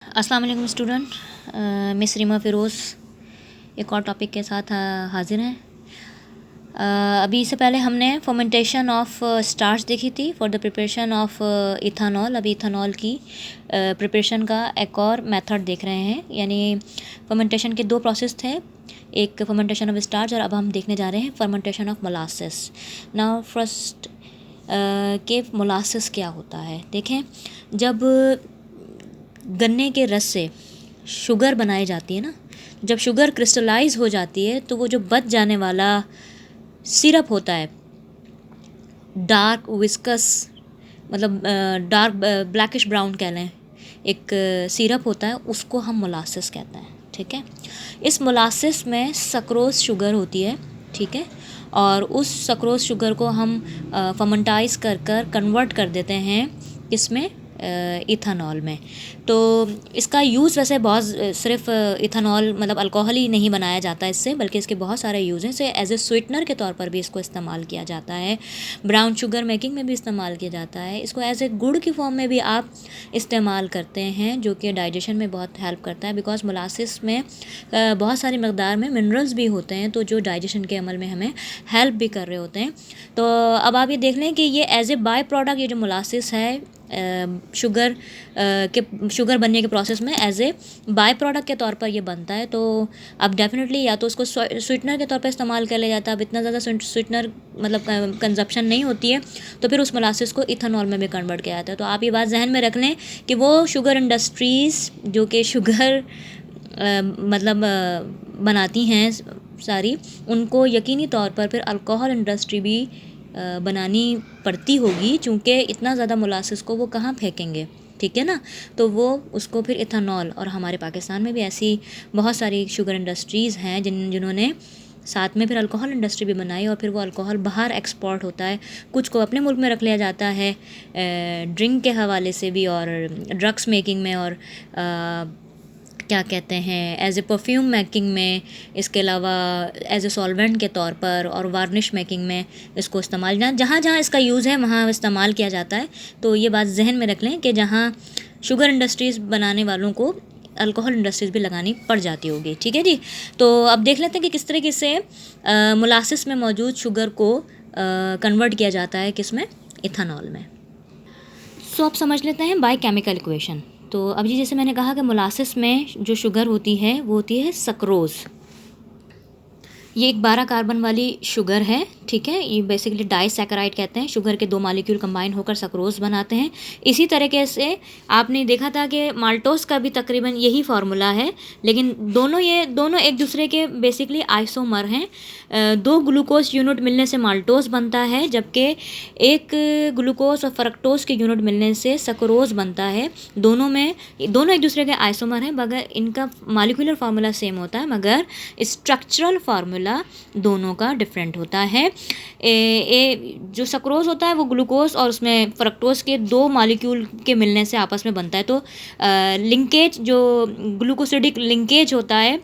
अस्सलाम वालेकुम student, miss Reema Firoz एक और टॉपिक के साथ हाजिर हैं। अभी इससे पहले हमने फर्मेंटेशन ऑफ स्टार्च देखी थी for the preparation of ethanol. अभी इथानॉल की प्रिपरेशन का एक और मेथड देख रहे हैं, यानी फर्मेंटेशन के दो प्रोसेस थे, एक फर्मेंटेशन ऑफ स्टार्च और अब हम देखने जा रहे हैं fermentation of molasses. Now first के मोलासेस क्या होता है देखें। जब गन्ने के रस से शुगर बनाई जाती है ना, जब शुगर क्रिस्टलाइज हो जाती है तो वो जो बच जाने वाला सिरप होता है, डार्क विस्कस, मतलब डार्क ब्लैकिश ब्राउन कह लें, एक सिरप होता है, उसको हम मोलासेस कहते हैं। ठीक है, इस मोलासेस में सक्रोज शुगर होती है। ठीक है, और उस सक्रोज शुगर को हम फर्मेंटाइज कर कर कन्वर्ट कर देते हैं किसमें, इथानॉल में। तो इसका यूज़ वैसे बहुत सिर्फ इथानॉल मतलब अल्कोहल ही नहीं बनाया जाता इससे, बल्कि इसके बहुत सारे यूज़ हैं। इसे एज ए स्वीटनर के तौर पर भी इसको इस्तेमाल किया जाता है, ब्राउन शुगर मेकिंग में भी इस्तेमाल किया जाता है, इसको एज ए गुड़ की फॉर्म में भी आप इस्तेमाल करते हैं, जो कि डाइजेशन में बहुत हेल्प करता है। बिकॉज मोलासिस में बहुत सारी मकदार में मिनरल्स भी होते हैं, तो जो डाइजेशन के अमल में हमें हेल्प भी कर रहे होते हैं। तो अब आप ये देख लें कि ये एज ए बाय प्रोडक्ट, ये जो मोलासिस है शुगर बनने के प्रोसेस में एज ए बाय प्रोडक्ट के तौर पर ये बनता है। तो अब डेफिनेटली या तो उसको स्वीटनर के तौर पर इस्तेमाल कर लिया जाता है। अब इतना ज़्यादा स्वीटनर मतलब कंजप्शन नहीं होती है, तो फिर उस मोलासिस को इथानॉल में भी कन्वर्ट किया जाता है। तो आप ये बात जहन में रख लें कि वो शुगर इंडस्ट्रीज़ जो कि शुगर बनाती हैं सारी, उनको यकीनी तौर पर फिर अल्कोहल इंडस्ट्री भी बनानी पड़ती होगी, चूँकि इतना ज़्यादा मोलासिस को वो कहाँ फेंकेंगे। ठीक है ना, तो वो उसको फिर इथानॉल, और हमारे पाकिस्तान में भी ऐसी बहुत सारी शुगर इंडस्ट्रीज़ हैं जिन्होंने साथ में फिर अल्कोहल इंडस्ट्री भी बनाई, और फिर वो अल्कोहल बाहर एक्सपोर्ट होता है, कुछ को अपने मुल्क में रख लिया जाता है ड्रिंक के हवाले से भी, और ड्रग्स मेकिंग में, और क्या कहते हैं एज ए परफ्यूम मेकिंग में, इसके अलावा एज ए सॉल्वेंट के तौर पर, और वार्निश मेकिंग में इसको इस्तेमाल जहाँ जहाँ इसका यूज़ है वहाँ इस्तेमाल किया जाता है। तो ये बात जहन में रख लें कि जहाँ शुगर इंडस्ट्रीज़ बनाने वालों को अल्कोहल इंडस्ट्रीज़ भी लगानी पड़ जाती होगी। ठीक है जी, तो अब देख लेते हैं कि किस तरीके से मोलासिस में मौजूद शुगर को कन्वर्ट किया जाता है किस में, इथानॉल में। सो अब समझ लेते हैं बाय केमिकल इक्वेशन। तो अब जी जैसे मैंने कहा कि मोलासिस में जो शुगर होती है वो होती है सक्रोज़। ये एक 12 कार्बन वाली शुगर है। ठीक है, ये बेसिकली डाइसैकेराइड कहते हैं। शुगर के 2 मॉलिक्यूल कंबाइन होकर सक्रोज़ बनाते हैं। इसी तरीके से आपने देखा था कि माल्टोस का भी तकरीबन यही फार्मूला है, लेकिन दोनों एक दूसरे के बेसिकली आइसोमर हैं। 2 ग्लूकोज यूनिट मिलने से माल्टोस बनता है, जबकि एक ग्लूकोज और फ्रक्टोज के यूनिट मिलने से सक्रोज़ बनता है। दोनों एक दूसरे के आइसोमर हैं, मगर इनका मॉलिक्यूलर फार्मूला सेम होता है, मगर स्ट्रक्चरल फार्मूला दोनों का डिफरेंट होता है। जो सक्रोज होता है वो ग्लूकोज और उसमें फ्रक्टोज के 2 मॉलिक्यूल के मिलने से आपस में बनता है। तो लिंकेज, जो ग्लूकोसिडिक लिंकेज होता है,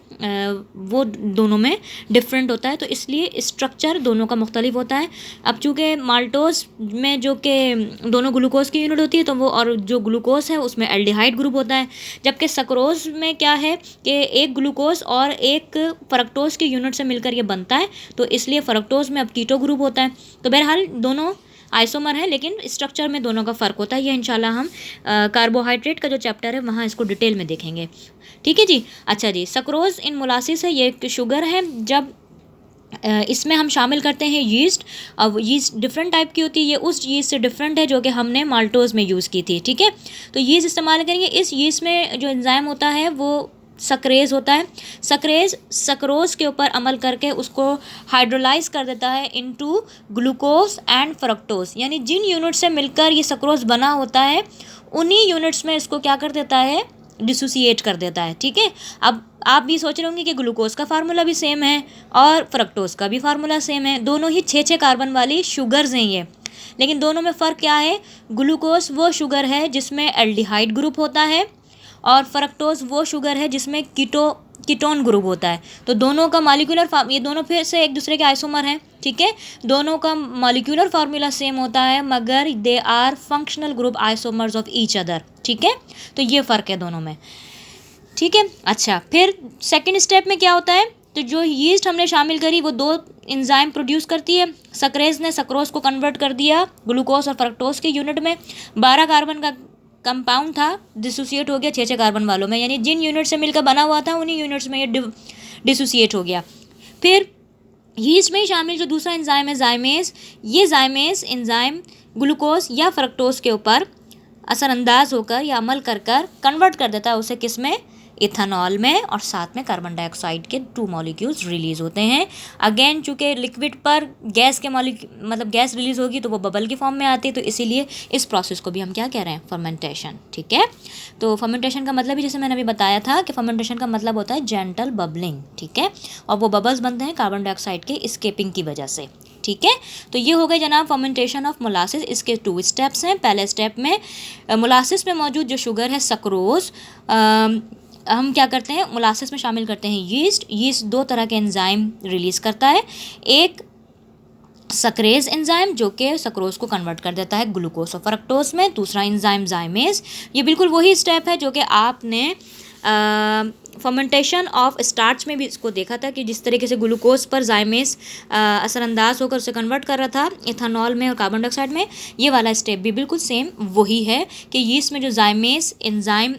वो दोनों में डिफरेंट होता है, तो इसलिए स्ट्रक्चर दोनों का मुख्तलिफ होता है। अब चूँकि माल्टोज में जो कि दोनों ग्लूकोज की यूनिट होती है, तो वो, और जो ग्लूकोज है उसमें एल्डिहाइड ग्रुप होता है, जबकि सक्रोज में क्या है कि एक ग्लूकोज और एक फ्रक्टोज की यूनिट से मिलकर ये बनता है, तो इसलिए फ्रक्टोज में अब कीटो ग्रुप होता है। तो बहरहाल दोनों आइसोमर है, लेकिन स्ट्रक्चर में दोनों का फ़र्क होता है। ये इंशाल्लाह हम कार्बोहाइड्रेट का जो चैप्टर है वहाँ इसको डिटेल में देखेंगे। ठीक है जी। अच्छा जी, सक्रोज इन मोलासिस है, ये एक शुगर है। जब इसमें हम शामिल करते हैं यीस्ट। अब यीस्ट डिफरेंट टाइप की होती है, ये उस यीस्ट से डिफरेंट है जो कि हमने माल्टोज में यूज़ की थी। ठीक है, तो यीस्ट इस्तेमाल करेंगे। इस यीस्ट में जो एंजाइम होता है वो सक्रेज होता है। सक्रेज सक्रोज के ऊपर अमल करके उसको हाइड्रोलाइज कर देता है इनटू ग्लूकोज एंड फ्रक्टोज, यानी जिन यूनिट से मिलकर ये सक्रोज बना होता है उन्हीं यूनिट्स में इसको क्या कर देता है, डिसोसिएट कर देता है। ठीक है, अब आप भी सोच रहे होंगे कि ग्लूकोज का फार्मूला भी सेम है और फ्रक्टोज का भी फार्मूला सेम है, दोनों ही 6 कार्बन वाली शुगर्स हैं ये, लेकिन दोनों में फ़र्क क्या है। ग्लूकोज वो शुगर है जिसमें एल्डिहाइड ग्रुप होता है, और फ्रक्टोज वो शुगर है जिसमें कीटोन ग्रुप होता है। तो दोनों का मॉलिक्यूलर ये दोनों फिर से एक दूसरे के आइसोमर हैं। ठीक है, दोनों का मॉलिक्यूलर फार्मूला सेम होता है, मगर they are functional group isomers of each other. ठीक है, तो ये फ़र्क है दोनों में। ठीक है। अच्छा, फिर सेकंड स्टेप में क्या होता है, तो जो यीस्ट हमने शामिल करी वो दो एंजाइम प्रोड्यूस करती है। सक्रेज ने सक्रोज को कन्वर्ट कर दिया ग्लूकोज और फ्रक्टोज के यूनिट में। 12 कार्बन का कंपाउंड था, डिसोसिएट हो गया 6 कार्बन वालों में, यानी जिन यूनिट से मिलकर बना हुआ था उन्हीं यूनिट्स में ये डिसोसिएट हो गया। फिर यीस्ट में ही शामिल जो दूसरा एंजाइम है जाइमेज, ये जाइमेज एंजाइम ग्लूकोज या फ्रक्टोज के ऊपर असरअंदाज होकर या अमल कर कर कन्वर्ट कर देता है उसे किस में, इथेनॉल में, और साथ में कार्बन डाइऑक्साइड के 2 मॉलिक्यूल्स रिलीज होते हैं। अगेन चूंकि लिक्विड पर गैस के मतलब गैस रिलीज होगी तो वो बबल की फॉर्म में आती है, तो इसीलिए इस प्रोसेस को भी हम क्या कह रहे हैं, फर्मेंटेशन। ठीक है, तो फर्मेंटेशन का मतलब ही जैसे मैंने अभी बताया था कि फर्मेंटेशन का मतलब होता है जेंटल बबलिंग। ठीक है, और वो बबल्स बनते हैं कार्बन डाइऑक्साइड के एस्केपिंग की वजह से। ठीक है, तो ये हो गए जनाब फर्मेंटेशन ऑफ मोलासिस। इसके 2 स्टेप्स हैं। पहले स्टेप में मोलासिस में मौजूद जो शुगर है सक्रोज, हम क्या करते हैं, मोलासिस में शामिल करते हैं यीस्ट। यीस्ट 2 तरह के एंजाइम रिलीज़ करता है, एक सक्रेज एंजाइम जो कि सक्रोज को कन्वर्ट कर देता है ग्लूकोज और फ्रक्टोज में, दूसरा एंजाइम जाइमेज। ये बिल्कुल वही स्टेप है जो कि आपने फर्मेंटेशन ऑफ स्टार्च में भी इसको देखा था कि जिस तरीके से ग्लूकोज पर जाइमेज असरअंदाज होकर उसे कन्वर्ट कर रहा था इथेनॉल में और कार्बन डाइऑक्साइड में। ये वाला स्टेप भी बिल्कुल सेम वही है कि यीस्ट में जो जाइमेज एंजाइम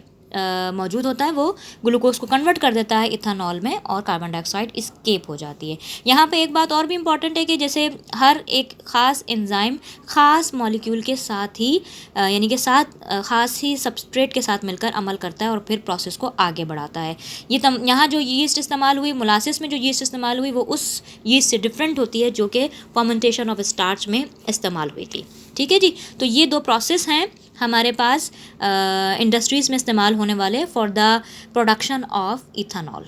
मौजूद होता है वो ग्लूकोज को कन्वर्ट कर देता है इथेनॉल में और कार्बन डाइऑक्साइड एस्केप हो जाती है। यहाँ पे एक बात और भी इम्पॉर्टेंट है कि जैसे हर एक ख़ास एंजाइम ख़ास मॉलिक्यूल के साथ ही यानी कि ख़ास ही सबस्ट्रेट के साथ मिलकर अमल करता है और फिर प्रोसेस को आगे बढ़ाता है। ये यहाँ जो यीस्ट इस्तेमाल हुई, मोलासिस में जो यीस्ट इस्तेमाल हुई, वो उस यीस्ट से डिफरेंट होती है जो कि फर्मेंटेशन ऑफ स्टार्च में इस्तेमाल हुई थी। ठीक है जी, तो ये 2 प्रोसेस हैं हमारे पास इंडस्ट्रीज़ में इस्तेमाल होने वाले for the production of ethanol.